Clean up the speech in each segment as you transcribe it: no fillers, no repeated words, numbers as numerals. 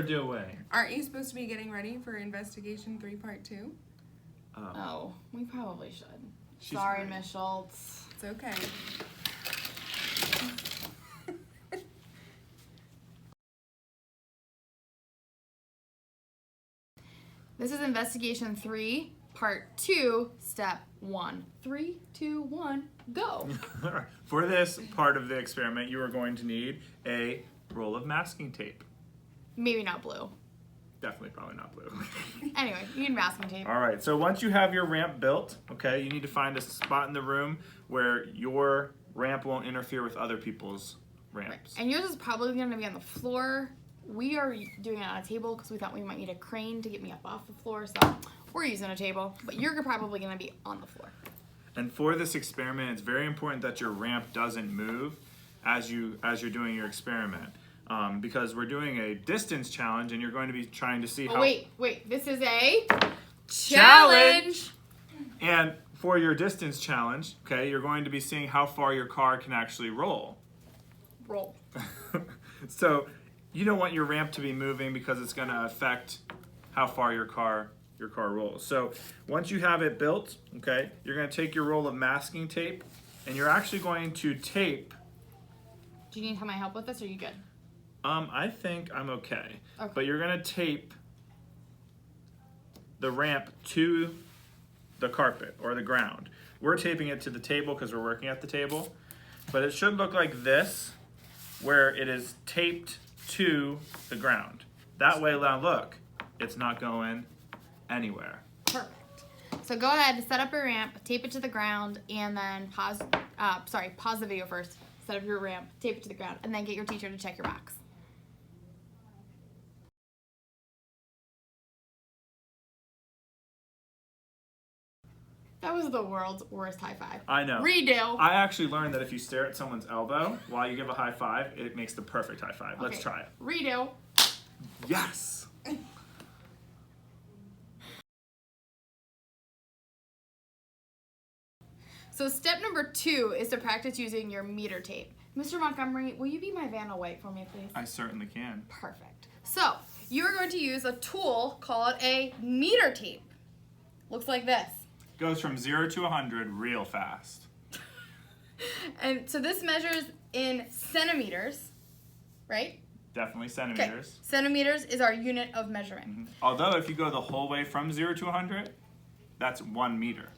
do away. Aren't you supposed to be getting ready for Investigation 3 Part 2? Oh, we probably should. She's Sorry, right. Miss Schultz. It's okay. This is Investigation 3, Part 2, Step 1. 3, 2, 1, go. For this part of the experiment, you are going to need a roll of masking tape. Maybe not blue. Definitely probably not blue. Anyway, you need masking tape. All right, so once you have your ramp built, okay, you need to find a spot in the room where your ramp won't interfere with other people's ramps. And yours is probably going to be on the floor. We are doing it on a table because we thought we might need a crane to get me up off the floor, so we're using a table. But you're probably going to be on the floor. And for this experiment, it's very important that your ramp doesn't move as you're doing your experiment. Because we're doing a distance challenge and you're going to be trying to see how... Wait. This is a challenge. And for your distance challenge, okay, you're going to be seeing how far your car can actually roll. Roll. So you don't want your ramp to be moving because it's going to affect how far your car rolls. So once you have it built, okay, you're going to take your roll of masking tape and you're actually going to tape... Do you need my help with this, or are you good? I think I'm okay. Okay. But you're gonna tape the ramp to the carpet or the ground. We're taping it to the table because we're working at the table. But it should look like this, where it is taped to the ground. That way, now look, it's not going anywhere. Perfect. So go ahead, set up your ramp, tape it to the ground, and then pause the video first. Set up your ramp, tape it to the ground, and then get your teacher to check your box. That was the world's worst high five. I know. Redo. I actually learned that if you stare at someone's elbow while you give a high five, it makes the perfect high five. Let's Okay. try it. Redo. Yes! So step number 2 is to practice using your meter tape. Mr. Montgomery, will you be my Vanna White for me, please? I certainly can. Perfect. So you're going to use a tool called a meter tape. Looks like this. Goes from 0 to 100 real fast. And so this measures in centimeters, right? Definitely Okay. centimeters. Centimeters is our unit of measurement. Although if you go the whole way from 0 to 100, that's 1 meter.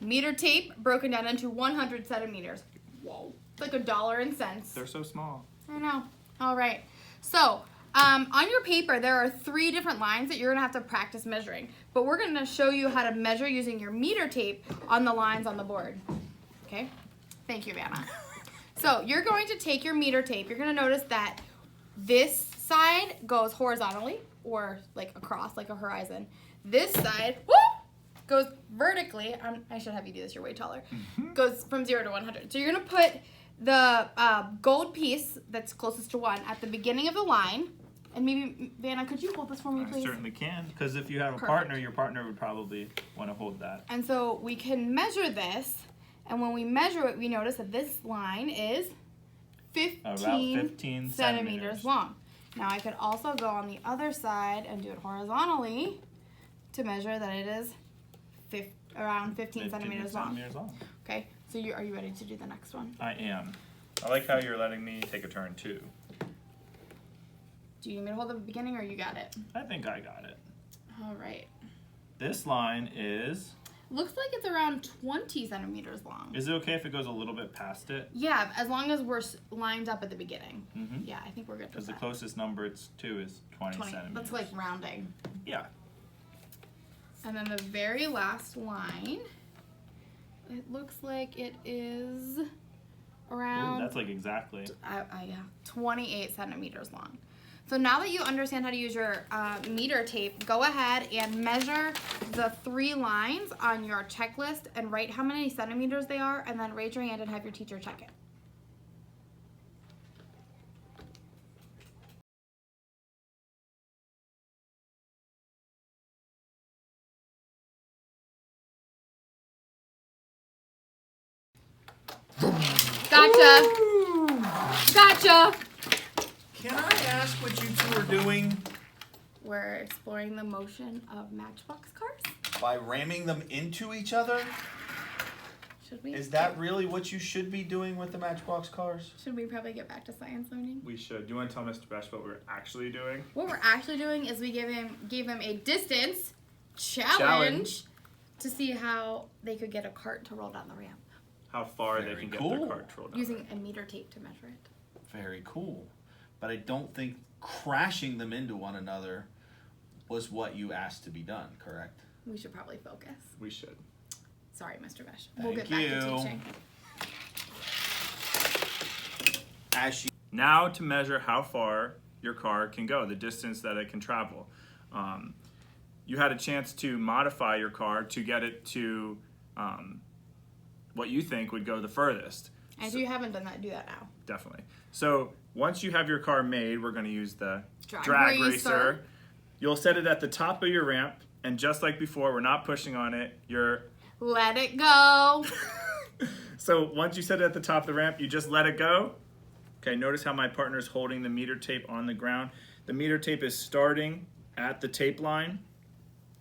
Meter tape broken down into 100 centimeters. Whoa. It's like $1 in cents. They're so small. I know. All right. So on your paper, there are 3 different lines that you're going to have to practice measuring. But we're going to show you how to measure using your meter tape on the lines on the board. Okay? Thank you, Vanna. So you're going to take your meter tape. You're going to notice that this side goes horizontally or like across, like a horizon. This side, whoop, goes vertically. I should have you do this. You're way taller. Goes from 0 to 100. So you're going to put the gold piece that's closest to 1 at the beginning of the line. And maybe, Vanna, could you hold this for me, I please? certainly can, because if you have a Perfect. partner, your partner would probably want to hold that. And so we can measure this. And when we measure it, we notice that this line is 15, About 15 centimeters long. Now I could also go on the other side and do it horizontally to measure that it is around 15 centimeters long. Okay, so are you ready to do the next one? I am. I like how you're letting me take a turn too. Do you need me to hold the beginning or you got it? I think I got it. All right. This line is... Looks like it's around 20 centimeters long. Is it okay if it goes a little bit past it? Yeah, as long as we're lined up at the beginning. Mm-hmm. Yeah, I think we're good with Because the that. closest number it's to is 20 centimeters. That's like rounding. Yeah. And then the very last line, it looks like it is around Ooh, that's like exactly. 28 centimeters long. So now that you understand how to use your meter tape, go ahead and measure the 3 lines on your checklist and write how many centimeters they are, and then raise your hand and have your teacher check it. Gotcha. Ooh. Gotcha. Can I ask what you two are doing? we're exploring the motion of Matchbox cars. By ramming them into each other? Should we? Is that really what you should be doing with the Matchbox cars? Should we probably get back to science learning? We should. Do you want to tell Mr. Besh what we're actually doing? What we're actually doing is we gave them a distance challenge to see how they could get a cart to roll down the ramp How far Very they can get cool. their cart rolled down. using a meter tape to measure it. Very cool. But I don't think crashing them into one another was what you asked to be done, correct? We should probably focus. We should. Sorry, Mr. Besh. We'll Thank get back you. to teaching. As she Now to measure how far your car can go, the distance that it can travel. You had a chance to modify your car to get it to what you think would go the furthest. And if you haven't done that, do that now. Definitely. So once you have your car made, we're going to use the Drag racer. You'll set it at the top of your ramp, and just like before, we're not pushing on it. Let it go. So once you set it at the top of the ramp, you just let it go. Okay, notice how my partner's holding the meter tape on the ground. The meter tape is starting at the tape line.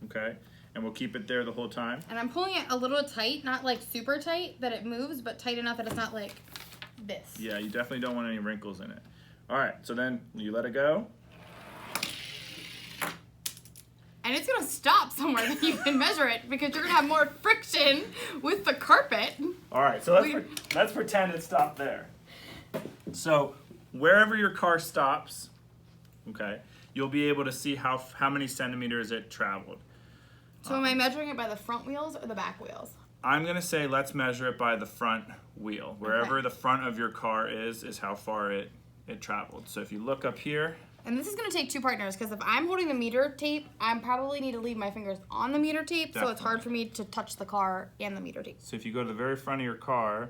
Okay, and we'll keep it there the whole time. And I'm pulling it a little tight, not like super tight that it moves, but tight enough that it's not like this. Yeah, you definitely don't want any wrinkles in it. All right, so then you let it go. And it's gonna stop somewhere that you can measure it because you're gonna have more friction with the carpet. All right, so let's pretend it stopped there. So wherever your car stops, okay, you'll be able to see how many centimeters it traveled. So am I measuring it by the front wheels or the back wheels? I'm gonna say let's measure it by the front wheel. Wherever Okay. the front of your car is how far it traveled. So if you look up here, And this is gonna take two partners because if I'm holding the meter tape, I probably need to leave my fingers on the meter tape, so it's hard for me to touch the car and the meter tape. so if you go to the very front of your car,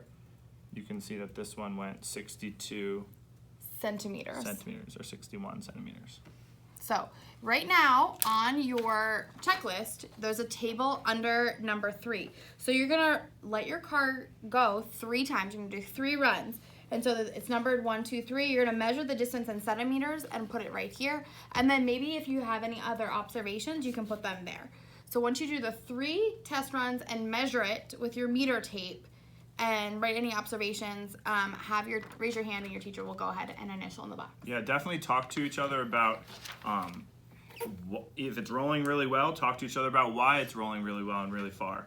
you can see that this one went 62 Centimeters. centimeters or 61 centimeters. So right now on your checklist, there's a table under number 3. So you're gonna let your car go 3 times. You're gonna do 3 runs. And so it's numbered 1, 2, 3. You're gonna measure the distance in centimeters and put it right here. And then maybe if you have any other observations, you can put them there. So once you do the 3 test runs and measure it with your meter tape and write any observations, raise your hand and your teacher will go ahead and initial in the box. Yeah, definitely talk to each other about if it's rolling really well, talk to each other about why it's rolling really well and really far.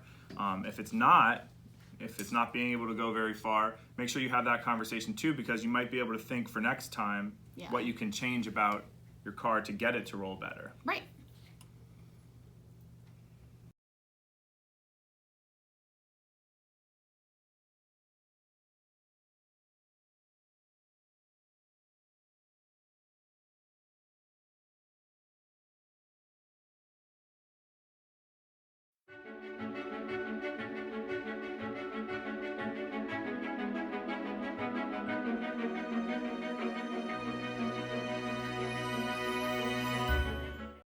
If it's not being able to go very far, make sure you have that conversation too, because you might be able to think for next time Yeah. what you can change about your car to get it to roll better. Right.